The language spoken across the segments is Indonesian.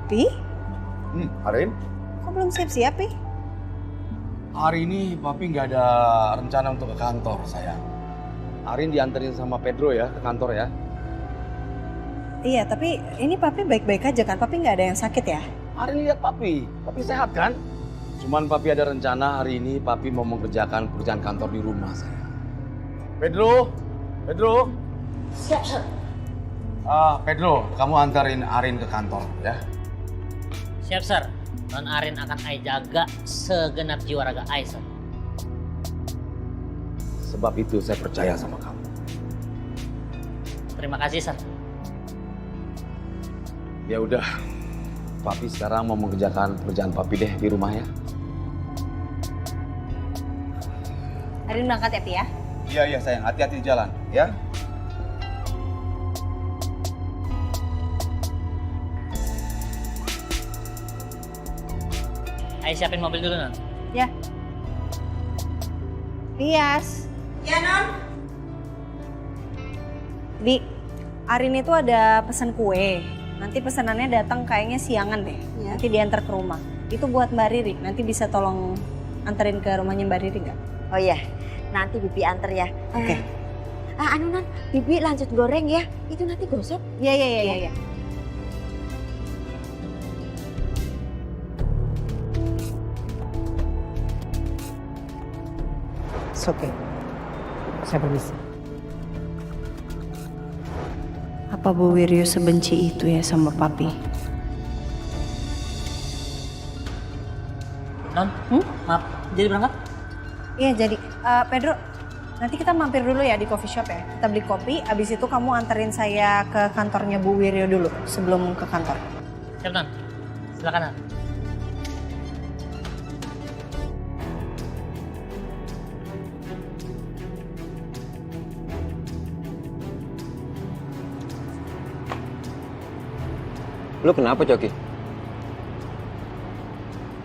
Pi? Arin? Kok belum siap-siap, Pi? Hari ini Papi nggak ada rencana untuk ke kantor, sayang. Arin dianterin sama Pedro ya ke kantor ya. Iya, tapi ini Papi baik-baik aja kan? Papi nggak ada yang sakit ya? Arin lihat Papi sehat kan? Cuman Papi ada rencana hari ini Papi mau mengerjakan pekerjaan kantor di rumah, sayang. Pedro? Siap, Sir. Pedro, kamu antarin Arin ke kantor ya. Siap, Sir. Non Arin akan Ai jaga segenap jiwa raga Ai, Sir. Sebab itu saya percaya sama kamu. Terima kasih, Sir. Ya udah, Papi sekarang mau mengerjakan pekerjaan Papi deh di rumah ya. Arin berangkat ya, Pi ya? Iya sayang, hati-hati di jalan ya. Ai siapin mobil dulu, Non. Ya. Tias. Ya, Non. Bi, Arin itu ada pesan kue. Nanti pesanannya datang kayaknya siangan deh. Ya. Nanti diantar ke rumah. Itu buat Mbak Riri. Nanti bisa tolong anterin ke rumahnya Mbak Riri nggak? Oh iya, nanti Bibi anter ya. Oke. Anu Non, Bibi lanjut goreng ya. Itu nanti gosok. Iya. Oke, saya permisi. Apa Bu Wiryo sebenci itu ya sama Papi? Non, maaf. Jadi berangkat? Iya jadi, Pedro, nanti kita mampir dulu ya di coffee shop ya. Kita beli kopi, abis itu kamu anterin saya ke kantornya Bu Wiryo dulu sebelum ke kantor. Siap, Non. Silakan, Non. Lu kenapa, Coki?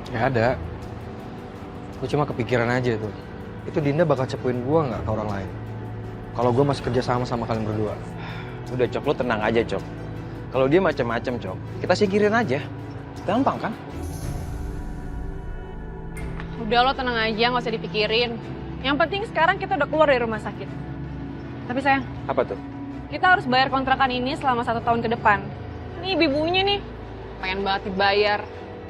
Gak ada. Gue cuma kepikiran aja tuh. Itu Dinda bakal cepuin gua nggak ke orang lain? Kalau gue masih kerja sama kalian berdua. Udah, Cok, lu tenang aja, Cok. Kalau dia macam-macam, Cok, kita singkirin aja. Gampang kan? Udah lo tenang aja, nggak usah dipikirin. Yang penting sekarang kita udah keluar dari rumah sakit. Tapi sayang, Apa tuh? kita harus bayar kontrakan ini selama 1 tahun ke depan. Nih ibunya nih, pengen banget dibayar.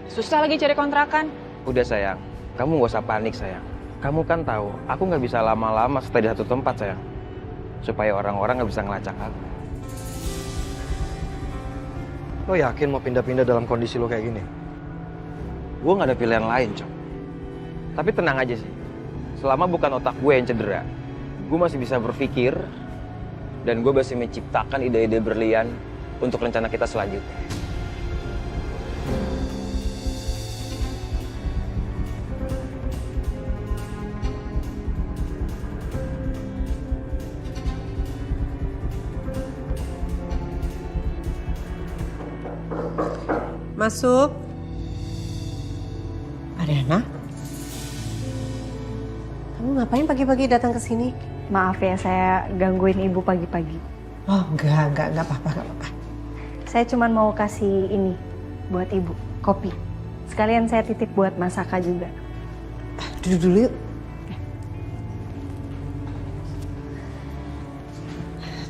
Susah lagi cari kontrakan. Udah, sayang. Kamu gak usah panik, sayang. Kamu kan tahu, aku nggak bisa lama-lama stay di satu tempat, sayang. Supaya orang-orang nggak bisa ngelacak aku. Lo yakin mau pindah-pindah dalam kondisi lo kayak gini? Gue nggak ada pilihan lain, Cok. Tapi tenang aja sih. Selama bukan otak gue yang cedera, gue masih bisa berpikir dan gue masih menciptakan ide-ide berlian untuk rencana kita selanjutnya. Masuk. Ariana? Kamu ngapain pagi-pagi datang ke sini? Maaf ya, saya gangguin ibu pagi-pagi. Oh, enggak apa-apa. Saya cuma mau kasih ini buat ibu, kopi. Sekalian saya titip buat Mas Saka juga. Duduk dulu yuk.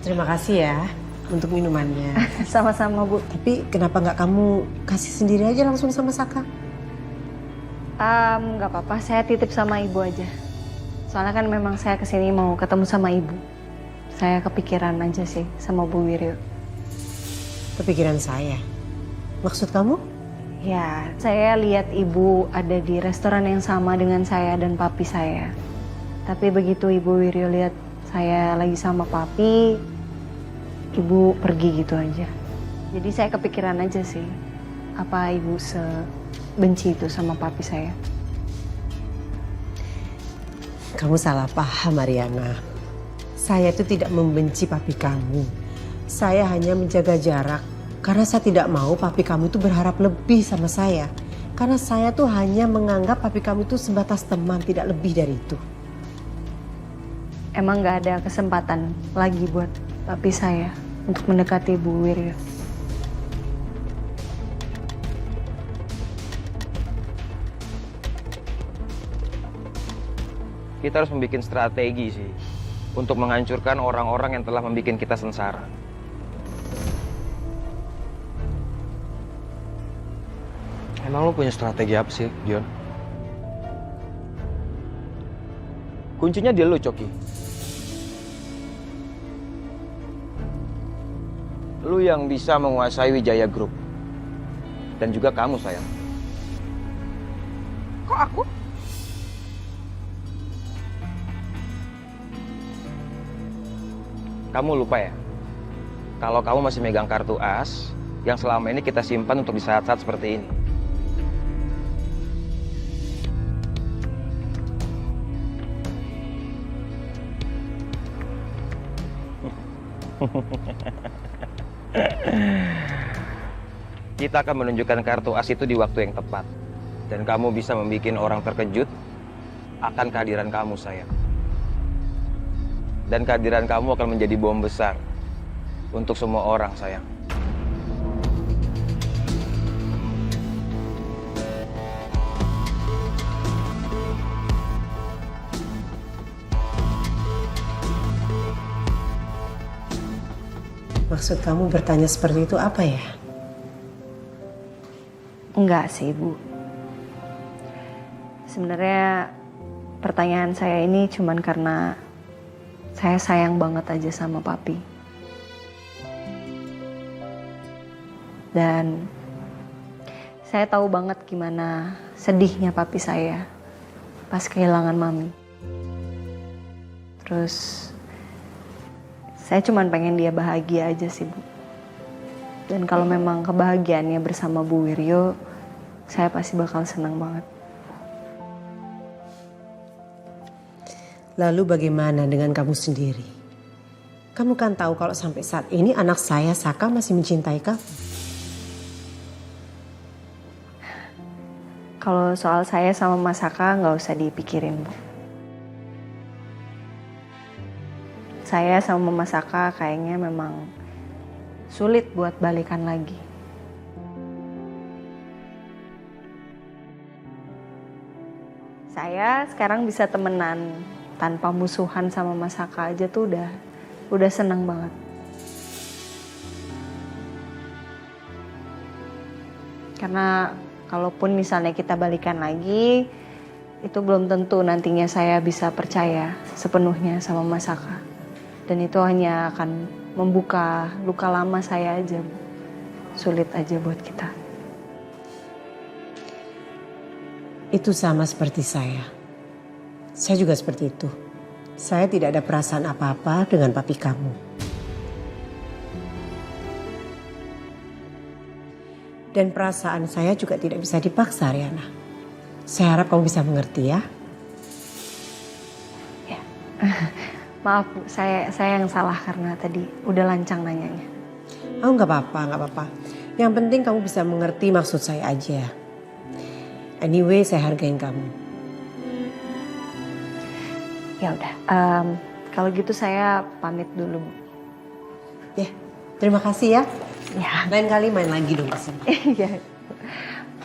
Terima kasih ya untuk minumannya. Sama-sama Bu. Tapi kenapa nggak kamu kasih sendiri aja langsung sama Saka? Nggak apa-apa, saya titip sama ibu aja. Soalnya kan memang saya kesini mau ketemu sama ibu. Saya kepikiran aja sih sama Bu Wiryo. Kepikiran saya. Maksud kamu? Ya, saya lihat ibu ada di restoran yang sama dengan saya dan papi saya. Tapi begitu Ibu Wiryo lihat saya lagi sama papi, ibu pergi gitu aja. Jadi saya kepikiran aja sih, apa ibu sebenci itu sama papi saya. Kamu salah paham, Mariana. Saya itu tidak membenci papi kamu. Saya hanya menjaga jarak. Karena saya tidak mau papi kamu itu berharap lebih sama saya. Karena saya tuh hanya menganggap papi kamu itu sebatas teman, tidak lebih dari itu. Emang nggak ada kesempatan lagi buat papi saya untuk mendekati Bu Wiryo? kita harus membuat strategi sih untuk menghancurkan orang-orang yang telah membuat kita sengsara. Emang lo punya strategi apa sih, Dion? Kuncinya di lu, Coki. Lu yang bisa menguasai Wijaya Group. Dan juga kamu, sayang. Kok aku? Kamu lupa ya? Kalau kamu masih megang kartu as, yang selama ini kita simpan untuk di saat-saat seperti ini. Kita akan menunjukkan kartu as itu di waktu yang tepat. Dan kamu bisa membuat orang terkejut akan kehadiran kamu, sayang. Dan kehadiran kamu akan menjadi bom besar untuk semua orang, sayang. Maksud kamu bertanya seperti itu apa ya? Enggak sih, Bu. Sebenarnya pertanyaan saya ini cuman karena saya sayang banget aja sama Papi. Dan saya tahu banget gimana sedihnya Papi saya pas kehilangan Mami. Terus saya cuman pengen dia bahagia aja sih, Bu. Dan kalau memang kebahagiaannya bersama Bu Wiryo, saya pasti bakal senang banget. Lalu bagaimana dengan kamu sendiri? Kamu kan tahu kalau sampai saat ini anak saya, Saka, masih mencintai kamu. Kalau soal saya sama Mas Saka nggak usah dipikirin, Bu. Saya sama Mas Saka kayaknya memang sulit buat balikan lagi. Saya sekarang bisa temenan tanpa musuhan sama Mas Saka aja tuh udah seneng banget. Karena kalaupun misalnya kita balikan lagi, itu belum tentu nantinya saya bisa percaya sepenuhnya sama Mas Saka. Dan itu hanya akan membuka luka lama saya aja, Bu. Sulit aja buat kita. Itu sama seperti saya. Saya juga seperti itu. Saya tidak ada perasaan apa-apa dengan papi kamu. Dan perasaan saya juga tidak bisa dipaksa, Riana. Saya harap kamu bisa mengerti ya. Ya. Maaf, Bu, saya yang salah karena tadi udah lancang nanyanya. Oh, nggak apa-apa. Yang penting kamu bisa mengerti maksud saya aja. Anyway, saya hargain kamu. Ya udah, kalau gitu saya pamit dulu, Bu. Ya, terima kasih ya. Ya. Lain kali main lagi dong kesini. Iya.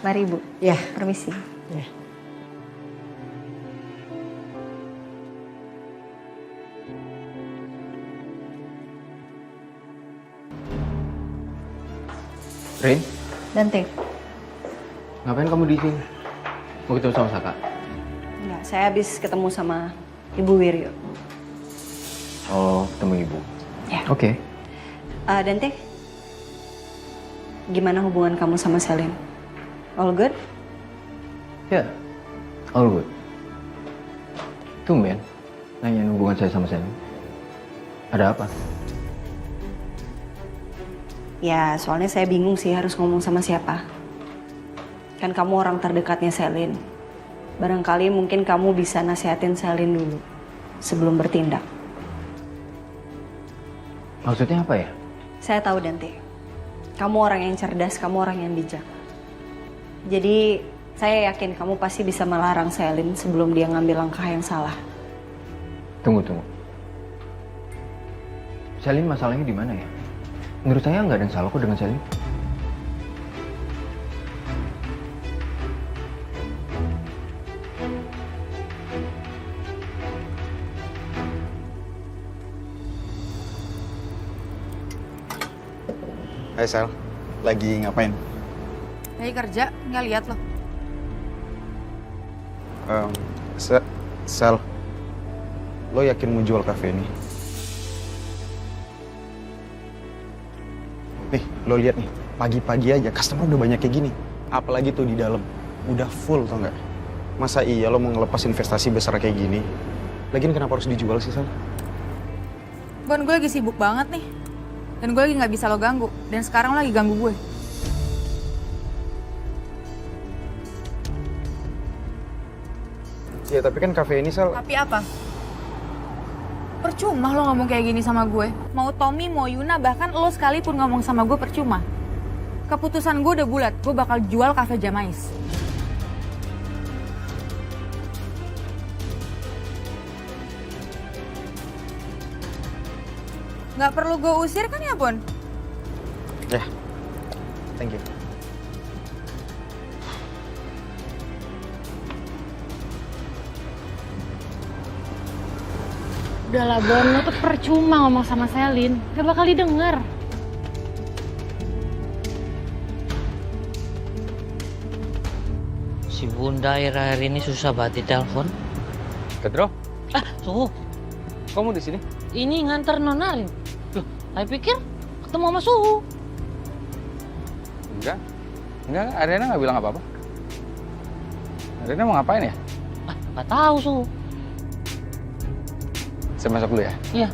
Mari, Bu. Ya. Permisi. Ya. Rin, Dante. ngapain kamu di sini? Mau ketemu sama Saka? Enggak, saya habis ketemu sama Ibu Wiryo. Oh, ketemu ibu. Ya. Oke. Dante, gimana hubungan kamu sama Selin? All good? Ya, all good. Tumben, nanyain hubungan saya sama Selin. Ada apa? Ya, soalnya saya bingung sih harus ngomong sama siapa. Kan kamu orang terdekatnya Selin. Barangkali mungkin kamu bisa nasihatin Selin dulu sebelum bertindak. Maksudnya apa ya? Saya tahu, Dante. Kamu orang yang cerdas, kamu orang yang bijak. Jadi, saya yakin kamu pasti bisa melarang Selin sebelum dia ngambil langkah yang salah. Tunggu. Selin masalahnya di mana ya? Menurut saya nggak ada yang salah kok dengan Selin. Hai Sel, lagi ngapain? Lagi kerja, nggak lihat loh. Sel, lo yakin mau jual kafe ini? Nih, lo lihat nih, pagi-pagi aja customer udah banyak kayak gini. Apalagi tuh di dalam, udah full tau nggak? Masa iya lo mau ngelepas investasi besar kayak gini? Lagian kenapa harus dijual sih, Sel? Bon, gue lagi sibuk banget nih. Dan gue lagi nggak bisa lo ganggu. Dan sekarang lo lagi ganggu gue. Ya tapi kan kafe ini, Sel. Tapi apa? Percuma lo ngomong kayak gini sama gue. Mau Tommy, mau Yuna, bahkan lo sekalipun ngomong sama gue percuma. Keputusan gue udah bulat, gue bakal jual kafe Jamais. Nggak perlu gue usir kan ya, Bon? Ya, thank you. Udahlah Bon, lo tuh percuma ngomong sama Selin. Gak bakal didengar. Si Bunda akhir-akhir ini susah banget ditelepon. Pedro, Suhu, kamu di sini? ini nganter Nona Arin. Loh, saya pikir ketemu sama Suhu. Enggak, Arena nggak bilang apa-apa. Arena mau ngapain ya? Nggak tahu Suhu. Saya masuk dulu ya. Iya.